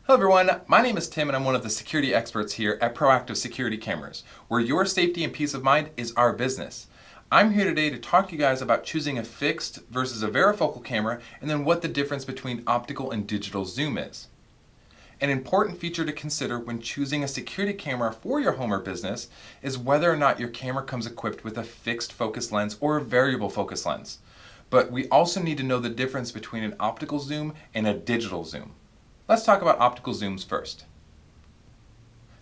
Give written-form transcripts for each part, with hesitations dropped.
Hello everyone, my name is Tim and I'm one of the security experts here at Proactive Security Cameras, where your safety and peace of mind is our business. I'm here today to talk to you guys about choosing a fixed versus a varifocal camera and then what the difference between optical and digital zoom is. An important feature to consider when choosing a security camera for your home or business is whether or not your camera comes equipped with a fixed focus lens or a variable focus lens. But we also need to know the difference between an optical zoom and a digital zoom. Let's talk about optical zooms first.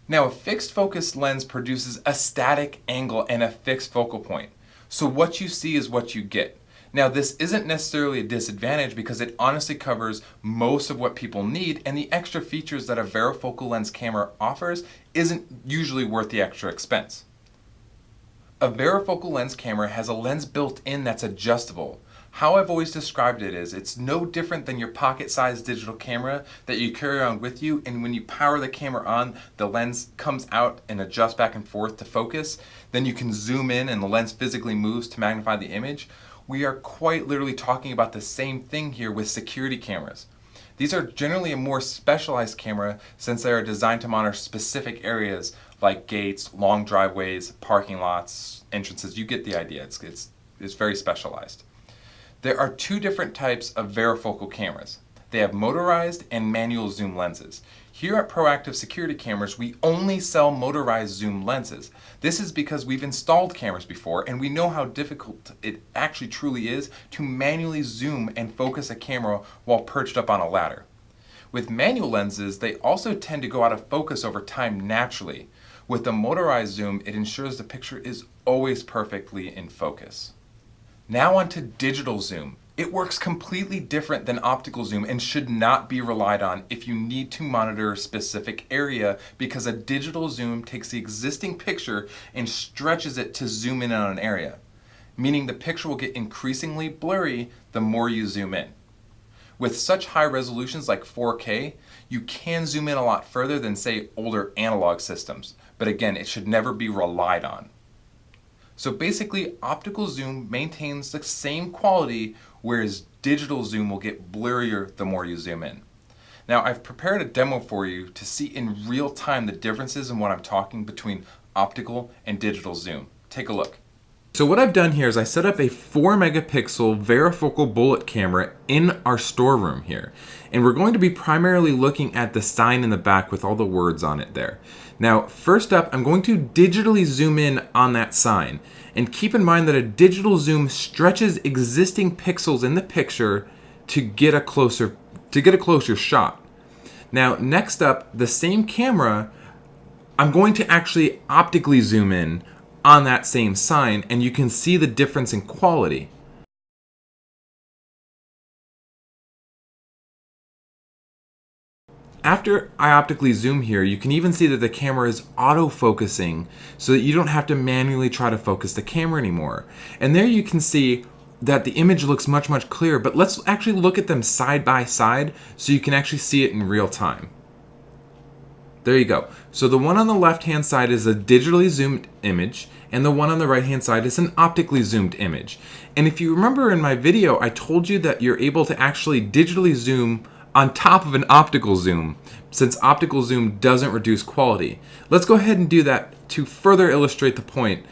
Now, a fixed focus lens produces a static angle and a fixed focal point. So what you see is what you get. Now, this isn't necessarily a disadvantage because it honestly covers most of what people need, and the extra features that a varifocal lens camera offers isn't usually worth the extra expense. A varifocal lens camera has a lens built in that's adjustable. How I've always described it is it's no different than your pocket-sized digital camera that you carry around with you, and when you power the camera on, the lens comes out and adjusts back and forth to focus. Then you can zoom in and the lens physically moves to magnify the image. We are quite literally talking about the same thing here with security cameras. These are generally a more specialized camera since they are designed to monitor specific areas like gates, long driveways, parking lots, entrances. You get the idea. It's very specialized. There are two different types of varifocal cameras. They have motorized and manual zoom lenses. Here at Proactive Security Cameras, we only sell motorized zoom lenses. This is because we've installed cameras before and we know how difficult it actually truly is to manually zoom and focus a camera while perched up on a ladder. With manual lenses, they also tend to go out of focus over time naturally. With the motorized zoom, it ensures the picture is always perfectly in focus. Now on to digital zoom. It works completely different than optical zoom and should not be relied on if you need to monitor a specific area, because a digital zoom takes the existing picture and stretches it to zoom in on an area, meaning the picture will get increasingly blurry the more you zoom in. With such high resolutions like 4K, you can zoom in a lot further than, say, older analog systems, but again, it should never be relied on. So basically, optical zoom maintains the same quality, whereas digital zoom will get blurrier the more you zoom in. Now, I've prepared a demo for you to see in real time the differences in what I'm talking between optical and digital zoom. Take a look. So what I've done here is I set up a 4 megapixel varifocal bullet camera in our storeroom here. And we're going to be primarily looking at the sign in the back with all the words on it there. Now, first up, I'm going to digitally zoom in on that sign. And keep in mind that a digital zoom stretches existing pixels in the picture to get a closer shot. Now, next up, the same camera, I'm going to actually optically zoom in on that same sign, and you can see the difference in quality. After I optically zoom here, you can even see that the camera is auto-focusing so that you don't have to manually try to focus the camera anymore. And there you can see that the image looks much, much clearer, but let's actually look at them side by side so you can actually see it in real time. There you go. So the one on the left-hand side is a digitally zoomed image, and the one on the right-hand side is an optically zoomed image. And if you remember in my video, I told you that you're able to actually digitally zoom on top of an optical zoom, since optical zoom doesn't reduce quality. Let's go ahead and do that to further illustrate the point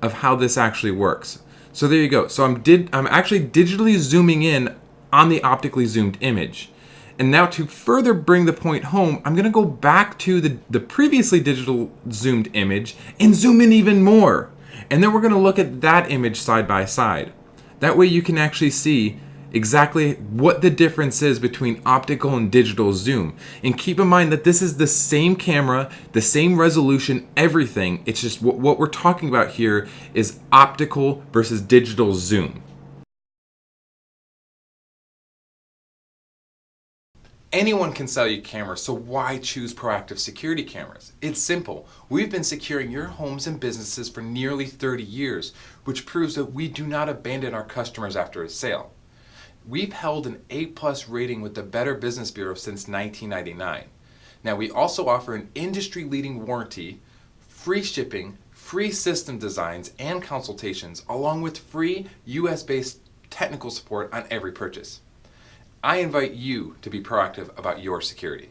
of how this actually works. So there you go. So I'm actually digitally zooming in on the optically zoomed image. And now to further bring the point home, I'm going to go back to the previously digital zoomed image and zoom in even more. And then we're going to look at that image side by side. That way you can actually see exactly what the difference is between optical and digital zoom. And keep in mind that this is the same camera, the same resolution, everything. It's just what we're talking about here is optical versus digital zoom. Anyone can sell you cameras, so why choose Proactive Security Cameras? It's simple. We've been securing your homes and businesses for nearly 30 years, which proves that we do not abandon our customers after a sale. We've held an A+ rating with the Better Business Bureau since 1999. Now, we also offer an industry-leading warranty, free shipping, free system designs and consultations, along with free US-based technical support on every purchase. I invite you to be proactive about your security.